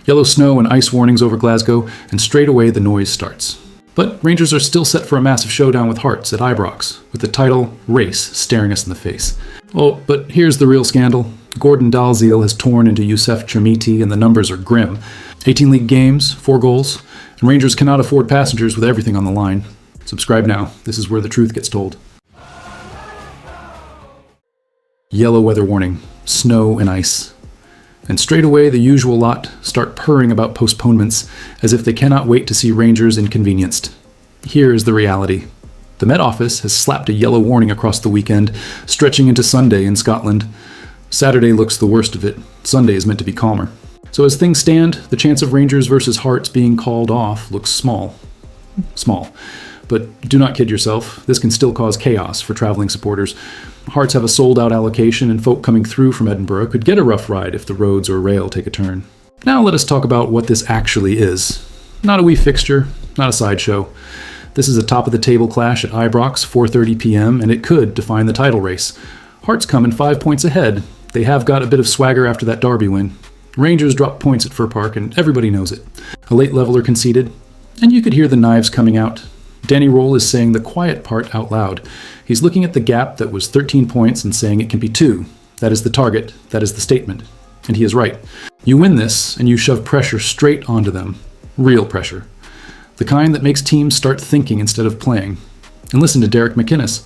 Yellow snow and ice warnings over Glasgow, and straight away the noise starts. But Rangers are still set for a massive showdown with Hearts at Ibrox, with the title race staring us in the face. Oh, but here's the real scandal. Gordon Dalziel has torn into Youssef Chermiti, and the numbers are grim. 18 league games, 4 goals, and Rangers cannot afford passengers with everything on the line. Subscribe now. This is where the truth gets told. Yellow weather warning, snow and ice. And straight away the usual lot start purring about postponements as if they cannot wait to see Rangers inconvenienced. Here is the reality. The Met Office has slapped a yellow warning across the weekend, stretching into Sunday in Scotland. Saturday looks the worst of it. Sunday is meant to be calmer. So as things stand, the chance of Rangers versus Hearts being called off looks small. Small. But do not kid yourself, this can still cause chaos for traveling supporters. Hearts have a sold-out allocation, and folk coming through from Edinburgh could get a rough ride if the roads or rail take a turn. Now let us talk about what this actually is. Not a wee fixture, not a sideshow. This is a top-of-the-table clash at Ibrox, 4:30 p.m., and it could define the title race. Hearts come in 5 points ahead. They have got a bit of swagger after that Derby win. Rangers dropped points at Fir Park, and everybody knows it. A late leveler conceded, and you could hear the knives coming out. Danny Rohl is saying the quiet part out loud. He's looking at the gap that was 13 points and saying it can be 2. That is the target. That is the statement. And he is right. You win this, and you shove pressure straight onto them. Real pressure. The kind that makes teams start thinking instead of playing. And listen to Derek McInnes.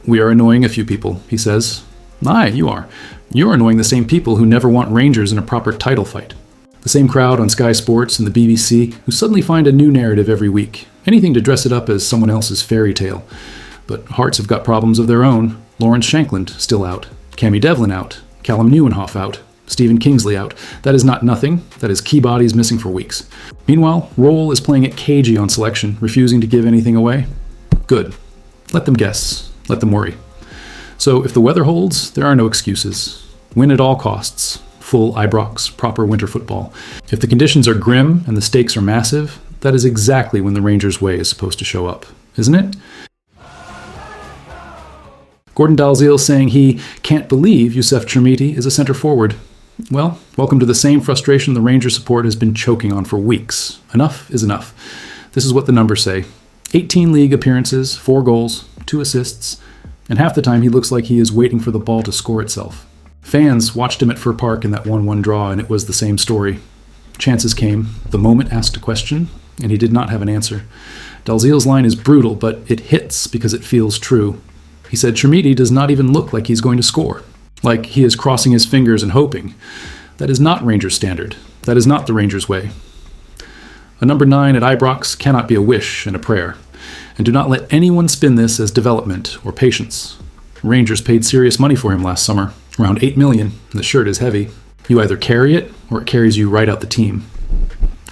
"We are annoying a few people," he says. Aye, you are. You're annoying the same people who never want Rangers in a proper title fight. The same crowd on Sky Sports and the BBC who suddenly find a new narrative every week. Anything to dress it up as someone else's fairy tale. But Hearts have got problems of their own. Lawrence Shankland still out. Cammy Devlin out. Callum Nieuwenhof out. Stephen Kingsley out. That is not nothing. That is key bodies missing for weeks. Meanwhile, Rohl is playing it cagey on selection, refusing to give anything away. Good. Let them guess. Let them worry. So if the weather holds, there are no excuses. Win at all costs. Full Ibrox, proper winter football. If the conditions are grim and the stakes are massive, that is exactly when the Rangers' way is supposed to show up, isn't it? Gordon Dalziel saying he can't believe Youssef Chermiti is a centre forward. Well, welcome to the same frustration the Rangers support has been choking on for weeks. Enough is enough. This is what the numbers say. 18 league appearances, 4 goals, 2 assists, and half the time he looks like he is waiting for the ball to score itself. Fans watched him at Fir Park in that 1-1 draw, and it was the same story. Chances came, the moment asked a question, and he did not have an answer. Dalziel's line is brutal, but it hits because it feels true. He said Chermiti does not even look like he's going to score, like he is crossing his fingers and hoping. That is not Rangers standard. That is not the Rangers way. A number 9 at Ibrox cannot be a wish and a prayer. And do not let anyone spin this as development or patience. Rangers paid serious money for him last summer, around $8 million, and the shirt is heavy. You either carry it, or it carries you right out the team.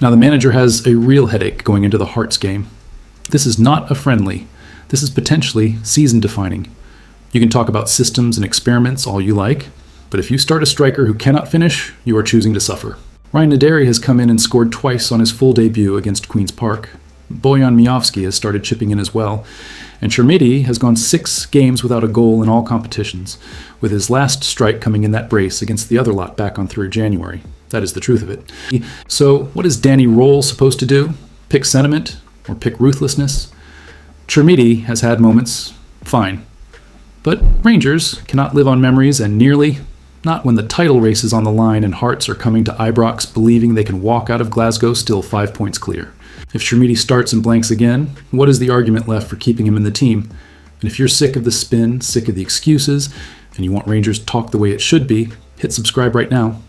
Now the manager has a real headache going into the Hearts game. This is not a friendly. This is potentially season-defining. You can talk about systems and experiments all you like, but if you start a striker who cannot finish, you are choosing to suffer. Ryan Naderi has come in and scored twice on his full debut against Queen's Park. Bojan Miovski has started chipping in as well, and Chermiti has gone 6 games without a goal in all competitions, with his last strike coming in that brace against the other lot back on 3rd January. That is the truth of it. So what is Danny Rohl supposed to do? Pick sentiment or pick ruthlessness? Chermiti has had moments, fine. But Rangers cannot live on memories, and nearly, not when the title race is on the line and Hearts are coming to Ibrox believing they can walk out of Glasgow still 5 points clear. If Chermiti starts and blanks again, what is the argument left for keeping him in the team? And if you're sick of the spin, sick of the excuses, and you want Rangers talk the way it should be, hit subscribe right now.